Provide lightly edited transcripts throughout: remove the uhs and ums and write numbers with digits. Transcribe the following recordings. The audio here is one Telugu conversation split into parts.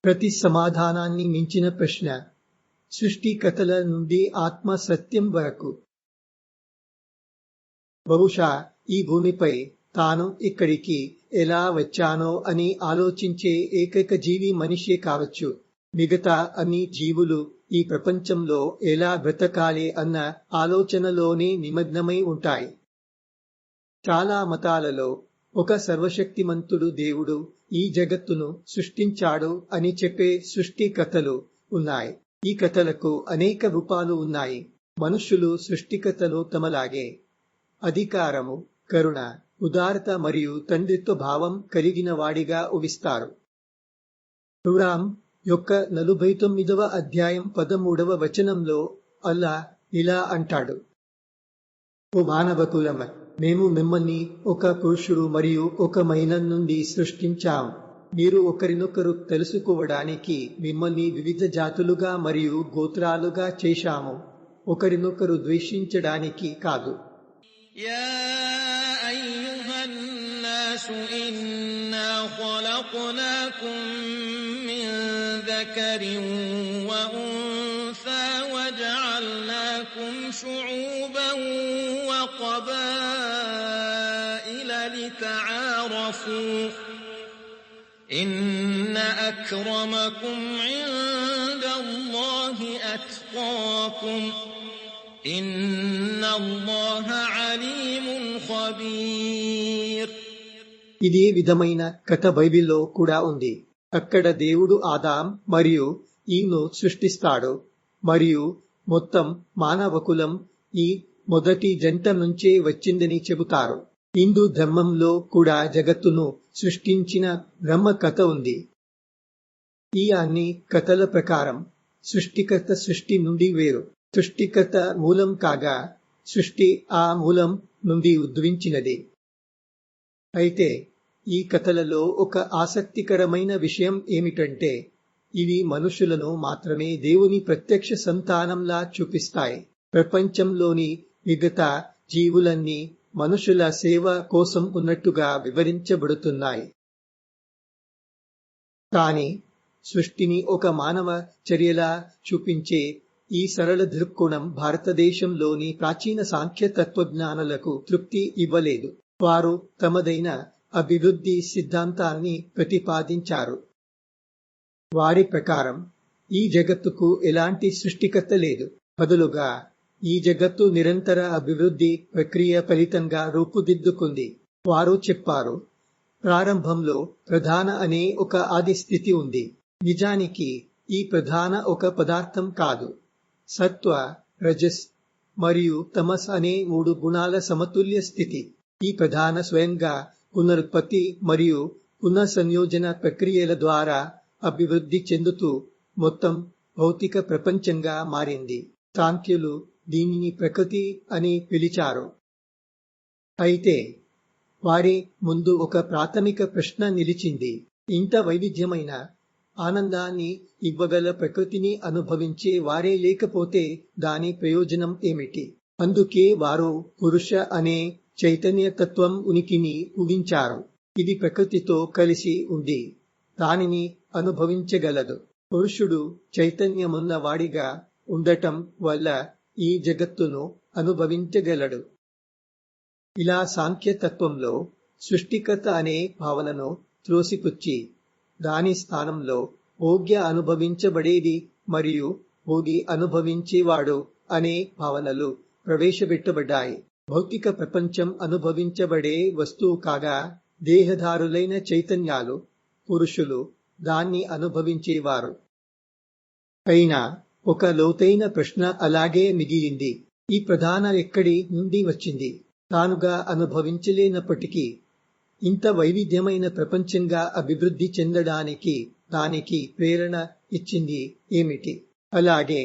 ప్రతి సమాధానాన్ని మించిన ప్రశ్న, సృష్టికథల నుండి ఆత్మ సత్యం వరకు. బహుశా ఈ భూమిపై తాను ఇక్కడికి ఎలా వచ్చానో అని ఆలోచించే ఏకైక జీవి మనిషే కావచ్చు. మిగతా అన్ని జీవులు ఈ ప్రపంచంలో ఎలా బ్రతకాలి అన్న ఆలోచనలోనే నిమగ్నమై ఉంటాయి. చాలా మతాలలో ఒక సర్వశక్తిమంతుడు దేవుడు ఈ జగత్తును సృష్టించాడు అని చెప్పే సృష్టి కథలు ఉన్నాయి. ఈ కథలకు అనేక రూపాలు ఉన్నాయి. మనుష్యులు సృష్టికథలో తమలాగే అధికారము, కరుణ, ఉదారత మరియు తండ్రిత్వ భావం కలిగిన వాడిగా ఊహిస్తారు. ఖురాన్ యొక్క 49వ అధ్యాయం 13వ వచనంలో అల్లా ఇలా అంటాడు: ఓ మానవకులమ, మేము మిమ్మల్ని ఒక పురుషుడు మరియు ఒక మహిళ నుండి సృష్టించాం. మీరు ఒకరినొకరు తెలుసుకోవడానికి మిమ్మల్ని వివిధ జాతులుగా మరియు గోత్రాలుగా చేశాము, ఒకరినొకరు ద్వేషించడానికి కాదు. يا أيها الناس إنا خلقناكم من ذكر وأنثى وجعلناكم شعوبا وقبائل لتعارفوا إن أكرمكم عند الله أتقاكم إن الله عليم خبير. ఇదే విధమైన కథ బైబిల్లో కూడా ఉంది. అక్కడ దేవుడు ఆదాం మరియు ఈవ్ను సృష్టిస్తాడు మరియు మొత్తం మానవకులం ఈ మొదటి జంట నుంచే వచ్చిందని చెబుతారు. హిందూ ధర్మంలో కూడా జగత్తును సృష్టించిన బ్రహ్మ కథ ఉంది. ఈ అన్ని కథల ప్రకారం సృష్టికర్త సృష్టి నుండి వేరు. సృష్టికర్త మూలం కాగా సృష్టి ఆ మూలం నుండి ఉద్భవించినది. అయితే ఈ కథలలో ఒక ఆసక్తికరమైన విషయం ఏమిటంటే ఇవి మనుషులను మాత్రమే దేవుని ప్రత్యక్ష సంతానంలా చూపిస్తాయి. ప్రపంచంలోని మిగతా జీవులన్నీ మనుషుల సేవ కోసం ఉన్నట్టుగా వివరించబడుతున్నాయి. కానీ సృష్టిని ఒక మానవ చర్యలా చూపించే ఈ సరళ దృక్కోణం భారతదేశంలోని ప్రాచీన సాంఖ్య తత్వజ్ఞానులకు తృప్తి ఇవ్వలేదు. వారు తమదైన అభివృద్ధి సిద్ధాంతాన్ని ప్రతిపాదించారు. వారి ప్రకారం ఈ జగత్తుకు ఎలాంటి సృష్టికర్త లేదు. బదులుగా ఈ జగత్తు నిరంతర అభివృద్ధి ప్రక్రియ ఫలితంగా రూపుదిద్దుకుంది. వారు చెప్పారు, ప్రారంభంలో ప్రధాన అనే ఒక ఆది స్థితి ఉంది. నిజానికి ఈ ప్రధాన ఒక పదార్థం కాదు. సత్వ, రజస్ మరియు తమస్ అనే 3 గుణాల సమతుల్య స్థితి. ఈ ప్రధాన స్వయంగా పునరుత్పత్తి మరియు పునఃసంయోజన ప్రక్రియల ద్వారా అభివృద్ధి చెందుతూ మొత్తం భౌతిక ప్రపంచంగా మారింది. సాంఖ్యులు దీనిని ప్రకృతి అని పిలిచారు. అయితే వారి ముందు ఒక ప్రాథమిక ప్రశ్న నిలిచింది. ఇంత వైవిధ్యమైన ఆనందాన్ని ఇవ్వగల ప్రకృతిని అనుభవించే వారే లేకపోతే దాని ప్రయోజనం ఏమిటి? అందుకే వారు పురుష అనే చైతన్య తత్వం ఉనికిని ఊహించారు. ఇది ప్రకృతితో కలిసి ఉంది, దానిని అనుభవించగలదు. పురుషుడు చైతన్యమున్న వాడిగా ఉండటం వల్ల ఈ జగత్తును అనుభవించగలడు. ఇలా సాంఖ్యతత్వంలో సృష్టికర్త అనే భావనను త్రోసిపుచ్చి దాని స్థానంలో భోగ్య అనుభవించబడేది మరియు భోగి అనుభవించేవాడు అనే భావనలు ప్రవేశపెట్టబడ్డాయి. భౌతిక ప్రపంచం అనుభవించబడే వస్తువు కాగా దేహధారులైన చైతన్యాలు పురుషులు దాన్ని అనుభవించేవారు. అయినా ఒక లోతైన ప్రశ్న అలాగే మిగిలింది. ఈ ప్రధాన ఎక్కడి నుండి వచ్చింది? తానుగా అనుభవించలేనప్పటికీ ఇంత వైవిధ్యమైన ప్రపంచంగా అభివృద్ధి చెందడానికి దానికి ప్రేరణ ఇచ్చింది ఏమిటి? అలాగే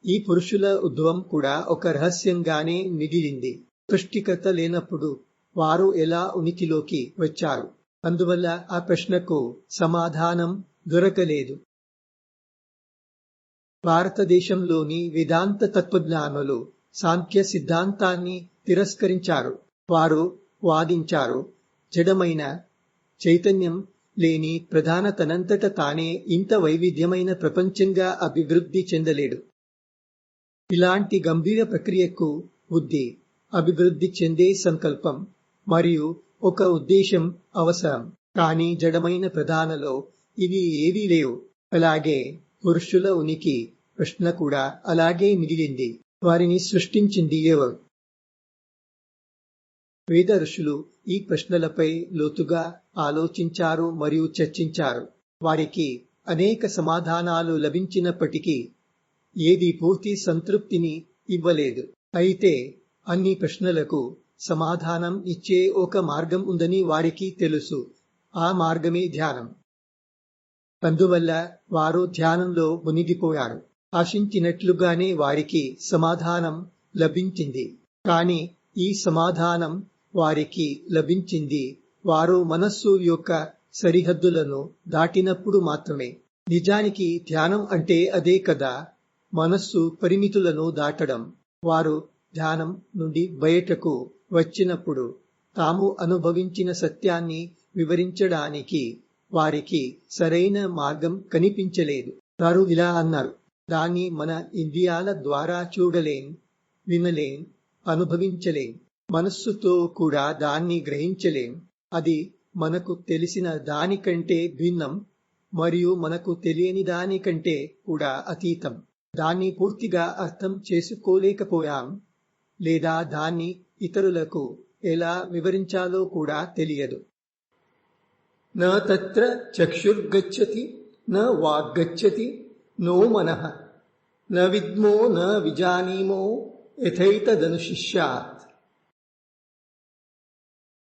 ఈ పురుషుల ఉద్భవం కూడా ఒక రహస్యంగానే మిగిలింది. సృష్టికర్త లేనప్పుడు వారు ఎలా ఉనికిలోకి వచ్చారు? అందువల్ల ఆ ప్రశ్నకు సమాధానం దొరకలేదు. భారతదేశంలోని వేదాంత తత్వజ్ఞానులు సాంఖ్య సిద్ధాంతాన్ని తిరస్కరించారు. వారు వాదించారు, జడమైన చైతన్యం లేని ప్రధాన తనంతట తానే ఇంత వైవిధ్యమైన ప్రపంచంగా అభివృద్ధి చెందలేడు. ఇలాంటి గంభీర ప్రక్రియకు బుద్ధి, అభివృద్ధి చెందే సంకల్పం మరియు ఒక ఉద్దేశం అవసరం. కానీ జడమైన ప్రధానలో ఇవి ఏవీ లేవు. అలాగే పురుషుల ఉనికి ప్రశ్న కూడా అలాగే మిగిలింది. వారిని సృష్టించింది ఎవరు? వేద ఋషులు ఈ ప్రశ్నలపై లోతుగా ఆలోచించారు మరియు చర్చించారు. వారికి అనేక సమాధానాలు లభించినప్పటికీ ఏది పూర్తి సంతృప్తిని ఇవ్వలేదు. అయితే అన్ని ప్రశ్నలకు సమాధానం ఇచ్చే ఒక మార్గం ఉందని వారికి తెలుసు. ఆ మార్గమే ధ్యానం. అందువల్ల వారు ధ్యానంలో మునిగిపోయారు. ఆశించినట్లుగానే వారికి సమాధానం లభించింది. కానీ ఈ సమాధానం వారికి లభించింది వారు మనస్సు యొక్క సరిహద్దులను దాటినప్పుడు మాత్రమే. నిజానికి ధ్యానం అంటే అదే కదా, మనస్సు పరిమితులను దాటడం. వారు ధ్యానం నుండి బయటకు వచ్చినప్పుడు తాము అనుభవించిన సత్యాన్ని వివరించడానికి వారికి సరైన మార్గం కనిపించలేదు. వారు ఇలా అన్నారు: దాన్ని మన ఇంద్రియాల ద్వారా చూడలేం, వినలేం, అనుభవించలేం. మనస్సుతో కూడా దాన్ని గ్రహించలేం. అది మనకు తెలిసిన దానికంటే భిన్నం మరియు మనకు తెలియని దానికంటే కూడా అతీతం. దాన్ని పూర్తిగా అర్థం చేసుకోలేకపోయాం, లేదా దాన్ని ఇతరులకు ఎలా వివరించాలో కూడా తెలియదు. న తత్ర చక్షుర్గచ్చతి న వాగ్గచ్చతి నో మనః న విద్మో న విజానీమో యథైతదనుశిష్యాత్.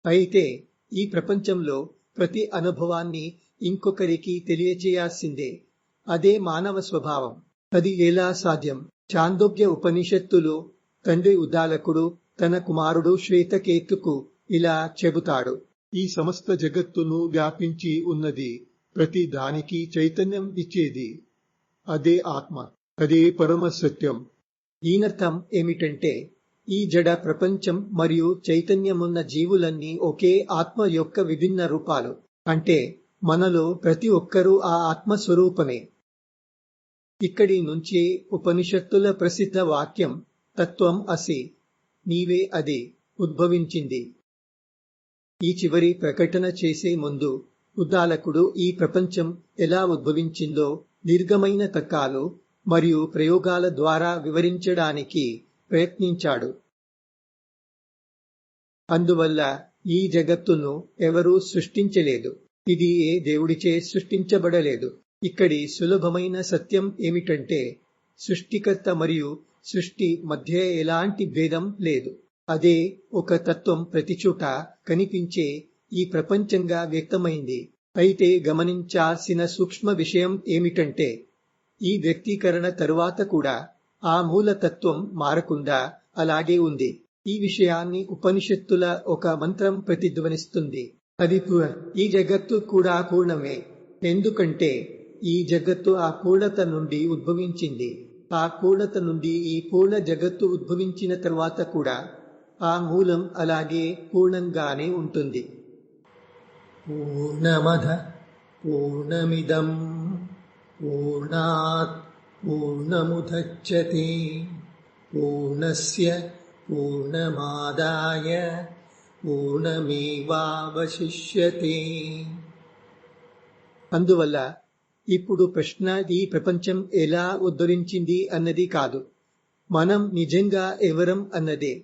అయితే ఈ ప్రపంచంలో ప్రతి అనుభవాన్ని ఇంకొకరికి తెలియచేయాల్సిందే. అదే మానవ స్వభావం. అది ఎలా సాధ్యం? చాందోగ్య ఉపనిషత్తులో తండ్రి ఉద్దాలకుడు తన కుమారుడు శ్వేతకేతుకు ఇలా చెబుతాడు: ఈ సమస్త జగత్తును వ్యాపించి ఉన్నది ప్రతి దానికి చైతన్యం ఇచ్చేది అదే ఆత్మ, అదే పరమ సత్యం. దీనర్థం ఏమిటంటే ఈ జడ ప్రపంచం మరియు చైతన్యమున్న జీవులన్నీ ఒకే ఆత్మ యొక్క విభిన్న రూపాలు. అంటే మనలో ప్రతి ఒక్కరూ ఆ ఆత్మస్వరూపమే. ఇక్కడి నుంచే ఉపనిషత్తుల ప్రసిద్ధ వాక్యం తత్వం అసి, నీవే అది ఉద్భవించింది. ఈ చివరి ప్రకటన చేసే ముందు ఉద్దాలకుడు ఈ ప్రపంచం ఎలా ఉద్భవించిందో దీర్ఘమైన తర్కాలు మరియు ప్రయోగాల ద్వారా వివరించడానికి ప్రయత్నించాడు. అందువల్ల ఈ జగత్తును ఎవరూ సృష్టించలేదు. ఇది ఏ దేవుడిచే సృష్టించబడలేదు. ఇక్కడి సులభమైన సత్యం ఏమిటంటే సృష్టికర్త మరియు సృష్టి మధ్య ఎలాంటి భేదం లేదు. అదే ఒక తత్వం ప్రతిచోట కనిపించే ఈ ప్రపంచంగా వ్యక్తమైంది. అయితే గమనించాల్సిన సూక్ష్మ విషయం ఏమిటంటే ఈ వ్యక్తీకరణ తరువాత కూడా ఆ మూలతత్వం మారకుండా అలాగే ఉంది. ఈ విషయాన్ని ఉపనిషత్తుల ఒక మంత్రం ప్రతిధ్వనిస్తుంది. అది ఈ జగత్తు కూడా పూర్ణమే. ఎందుకంటే ఈ జగత్తు ఆ పూర్ణత నుండి ఉద్భవించింది. ఆ పూర్ణత నుండి ఈ పూర్ణ జగత్తు ఉద్భవించిన తరువాత కూడా ఆ మూలం అలాగే పూర్ణంగానే ఉంటుంది. పూర్ణమద పూర్ణమిదం పూర్ణాత్ పూర్ణముదచ్యతే పూర్ణస్య పూర్ణమాదాయ పూర్ణమేవావశిష్యతే. అందువల్ల ఇప్పుడు ప్రశ్న ఈ ప్రపంచం ఎలా ఉద్ధరించింది అన్నది కాదు, మనం నిజంగా ఎవరం అన్నదే.